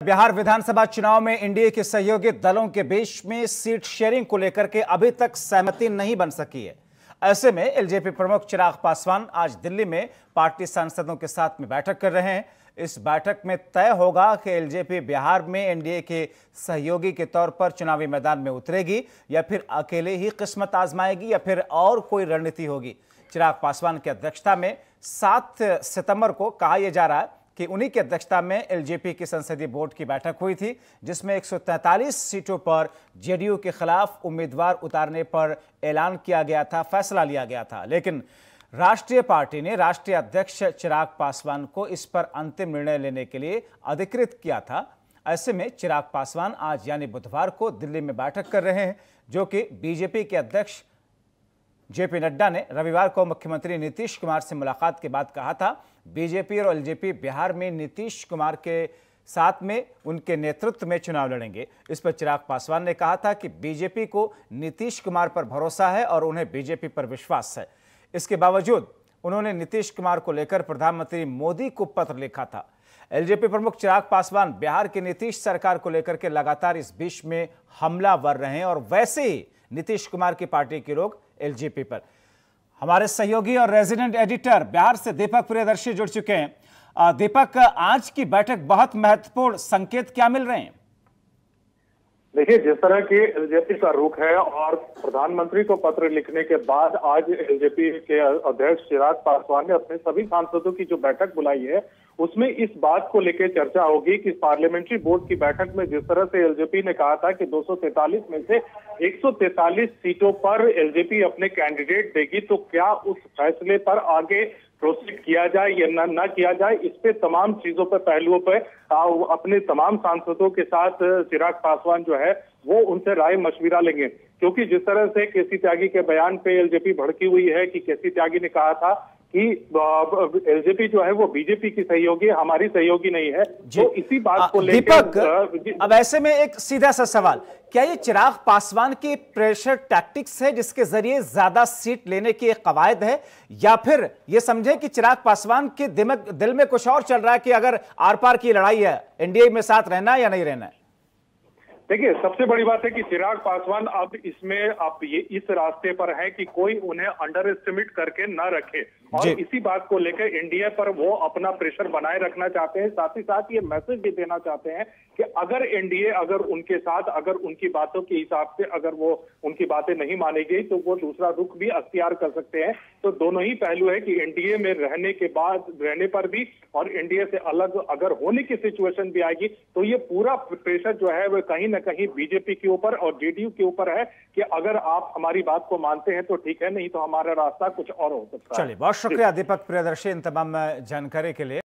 बिहार विधानसभा चुनाव में एनडीए के सहयोगी दलों के बीच में सीट शेयरिंग को लेकर के अभी तक सहमति नहीं बन सकी है। ऐसे में एलजेपी प्रमुख चिराग पासवान आज दिल्ली में पार्टी सांसदों के साथ में बैठक कर रहे हैं। इस बैठक में तय होगा कि एलजेपी बिहार में एनडीए के सहयोगी के तौर पर चुनावी मैदान में उतरेगी या फिर अकेले ही किस्मत आजमाएगी या फिर और कोई रणनीति होगी। चिराग पासवान की अध्यक्षता में 7 सितंबर को कहा यह जा रहा है कि उन्हीं की अध्यक्षता में एलजेपी की संसदीय बोर्ड की बैठक हुई थी, जिसमें 143 सीटों पर जेडीयू के खिलाफ उम्मीदवार उतारने पर ऐलान किया गया था, फैसला लिया गया था। लेकिन राष्ट्रीय पार्टी ने राष्ट्रीय अध्यक्ष चिराग पासवान को इस पर अंतिम निर्णय लेने के लिए अधिकृत किया था। ऐसे में चिराग पासवान आज यानी बुधवार को दिल्ली में बैठक कर रहे हैं, जो कि बीजेपी के अध्यक्ष जेपी नड्डा ने रविवार को मुख्यमंत्री नीतीश कुमार से मुलाकात के बाद कहा था। बीजेपी और एलजेपी बिहार में नीतीश कुमार के साथ में उनके नेतृत्व में चुनाव लड़ेंगे। इस पर चिराग पासवान ने कहा था कि बीजेपी को नीतीश कुमार पर भरोसा है और उन्हें बीजेपी पर विश्वास है। इसके बावजूद उन्होंने नीतीश कुमार को लेकर प्रधानमंत्री मोदी को पत्र लिखा था। एलजेपी प्रमुख चिराग पासवान बिहार की नीतीश सरकार को लेकर के लगातार इस बीच में हमलावर रहे हैं और वैसे ही नीतीश कुमार की पार्टी की रोक एलजेपी पर। हमारे सहयोगी और रेजिडेंट एडिटर बिहार से दीपक प्रियदर्शी जुड़ चुके हैं। दीपक, आज की बैठक बहुत महत्वपूर्ण, संकेत क्या मिल रहे हैं? देखिए, जिस तरह की एलजेपी का रुख है और प्रधानमंत्री को पत्र लिखने के बाद आज एलजेपी के अध्यक्ष चिराग पासवान ने अपने सभी सांसदों की जो बैठक बुलाई है, उसमें इस बात को लेकर चर्चा होगी कि पार्लियामेंट्री बोर्ड की बैठक में जिस तरह से एलजेपी ने कहा था कि 243 में से 143 सीटों पर एलजेपी अपने कैंडिडेट देगी, तो क्या उस फैसले पर आगे प्रोसीड किया जाए या न किया जाए, इस पे तमाम चीजों पर, पहलुओं पर अपने तमाम सांसदों के साथ चिराग पासवान जो है वो उनसे राय मशविरा लेंगे। क्योंकि जिस तरह से केसी त्यागी के बयान पे एलजेपी भड़की हुई है कि केसी त्यागी ने कहा था कि एलजेपी जो है वो बीजेपी की सहयोगी, हमारी सहयोगी नहीं है, तो इसी बात को लेकर दीपक, अब ऐसे में एक सीधा सा सवाल, क्या ये चिराग पासवान की प्रेशर टैक्टिक्स है जिसके जरिए ज्यादा सीट लेने की एक कवायद है, या फिर ये समझे कि चिराग पासवान के दिल में कुछ और चल रहा है कि अगर आर पार की लड़ाई है, एनडीए में साथ रहना है या नहीं रहना है? देखिए, सबसे बड़ी बात है कि चिराग पासवान अब इसमें ये इस रास्ते पर है कि कोई उन्हें अंडर एस्टिमेट करके न रखे और इसी बात को लेकर एनडीए पर वो अपना प्रेशर बनाए रखना चाहते हैं। साथ ही साथ ये मैसेज भी देना चाहते हैं कि अगर एनडीए अगर उनके साथ, अगर उनकी बातों के हिसाब से अगर वो उनकी बातें नहीं मानी गई तो वो दूसरा रुख भी अख्तियार कर सकते हैं। तो दोनों ही पहलू है कि एनडीए में रहने के बाद, रहने पर भी और एनडीए से अलग अगर होने की सिचुएशन भी आएगी तो ये पूरा प्रेशर जो है वो कहीं ना कहीं बीजेपी के ऊपर और जेडीयू के ऊपर है कि अगर आप हमारी बात को मानते हैं तो ठीक है, नहीं तो हमारा रास्ता कुछ और हो सकता है। चलिए, बहुत शुक्रिया दीपक प्रियदर्शी इन तमाम जानकारी के लिए।